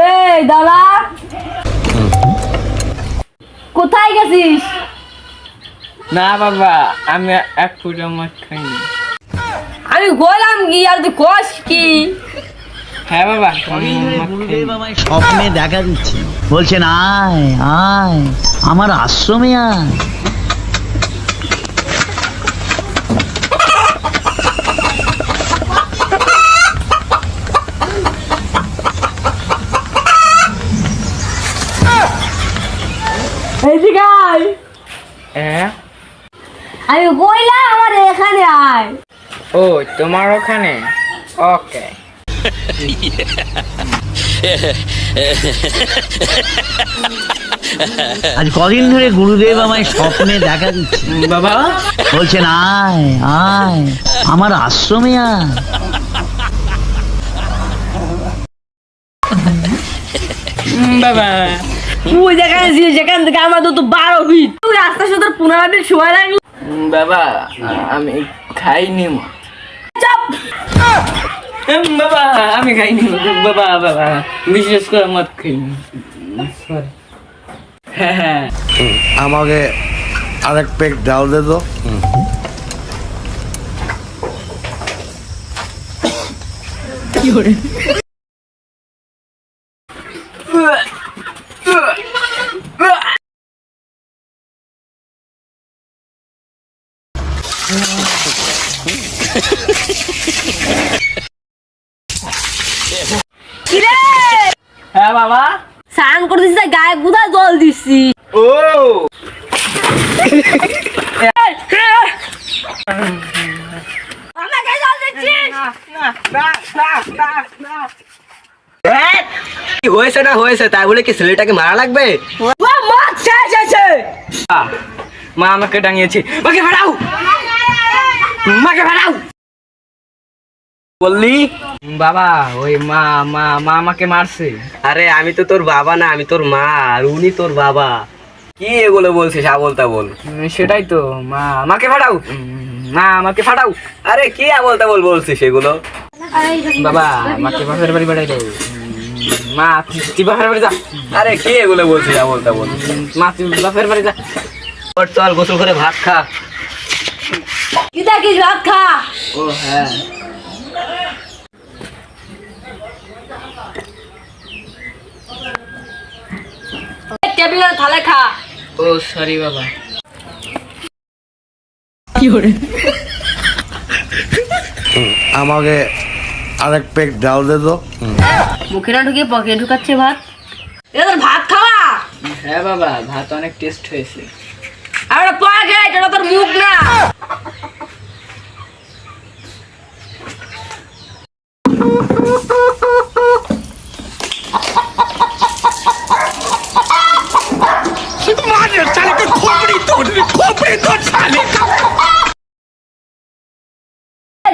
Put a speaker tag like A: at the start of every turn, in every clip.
A: এই দাদা, কোথায় গেছিস?
B: না বাবা, আমি এক ফুটা মদ খাইনি।
A: আমি বললাম কি আর তুই কস কি?
B: হ্যাঁ বাবা,
C: স্বপ্নে দেখা দিচ্ছে, বলছেন আয় আয় আমার আশ্রমে আয়।
A: এদিকে আয়।
B: হ্যাঁ,
A: আমি বললাম আমার এখানে আয়।
B: ও তোমার ওখানে? ওকে।
C: আজ কদিন ধরে গুরুদেব আমায় স্বপ্নে দেখা দিচ্ছে,
B: বাবা
C: বলছেন আয় আয় আমার আশ্রমে আয়।
B: বাবা,
A: তুই যেখানে ছিলিস সেখান থেকে আমার তো 12 ফিট। তুই রাস্তার সাথে 15 মিনিট সময় লাগলো।
B: বাবা আমি খাইনি মদ।
A: চুপ।
B: বাবা আমি খাইনি মদ। বাবা বাবা বিশেষ করে মদ খাইনি। সরি। হ্যাঁ হ্যাঁ,
D: আমাকে আরেক পেক ডাল দে তো।
A: কিরে?
B: হ্যাঁ বাবা।
A: স্নান করতেছিস না, গায়ে কোথায় জল দিচ্ছি?
B: ও
A: আমাকে জল দিচ্ছিস?
E: কি হয়েছে না হয়েছে তাই বলে কি ছেলেটাকে মারা লাগবে?
A: ও মদ শেষ আছে।
B: মা আমাকে ডাঙিয়েছে। মাকে ভাড়াও, মাকে ভাড়াও
E: বললি
B: বাবা। ওই মা মা মা আমাকে মারছে।
E: আরে আমি তো তোর বাবা না, আমি তোর মা, আর উনি তোর বাবা। কি এগুলো বলছিস আবল তাবল?
B: সেটাই তো, মা আমাকে ফাটাও, মা আমাকে ফাটাও।
E: আরে কি আবল তাবল বলছিস এগুলো?
B: বাবা আমাকে বাপের বাড়ি বাড়াই দাও। মা তুই বাপের বাড়ি যা।
E: আরে কি এগুলো বলছিস আবল তাবল?
B: মা তুই বাপের বাড়ি যা।
E: ওর চল গোসল করে ভাত খা।
A: কি দেখিস? ভাত খা।
B: ও হ্যাঁ,
A: টেবিলের থালে খা।
B: ও সরি বাবা।
D: আমাকে আরেক পেক ডাল দে তো।
A: মুখে না ঢুকিয়ে পকেটে ঢুকাচ্ছে ভাত। এটা তোর ভাত খাওয়া?
B: হ্যাঁ বাবা, ভাত অনেক টেস্ট হয়েছে।
A: আর ওটা পা খেয়ে, এটা তোর মুখ না।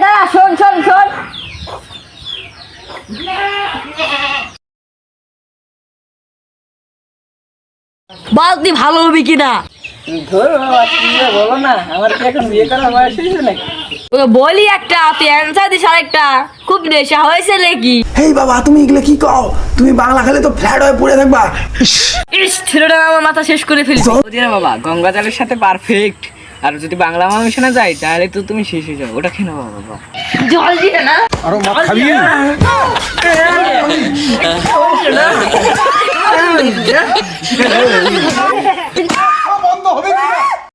A: দাঁড়া, শোন শোন শোন। বল তুই ভালো হবি কিনা?
B: ধর বাবা, তুমি বলো না, আমার কি এখন বিয়ে করার বয়স হয়েছে নাকি?
A: ওকে বলি একটা, তুই অ্যান্সার দিস আরেকটা। খুব নেশা হয়েছে নাকি?
F: হেই বাবা, তুমি এগুলো কি কও? তুমি বাংলা খেলে তো ফ্ল্যাট হয়ে পড়ে থাকবা।
A: ইস, ছেলেটা আমার মাথা শেষ করে ফেলবি।
B: ওদিকে বাবা গঙ্গা জলের সাথে পারফেক্ট। আর যদি বাংলা মা মিশানো যায় তাহলে তো তুমি শেষ হয়ে যাও। ওটা খেয়ে নেবো বাবা।
A: জল দিয়ে না।
F: আরো মদ খাবি?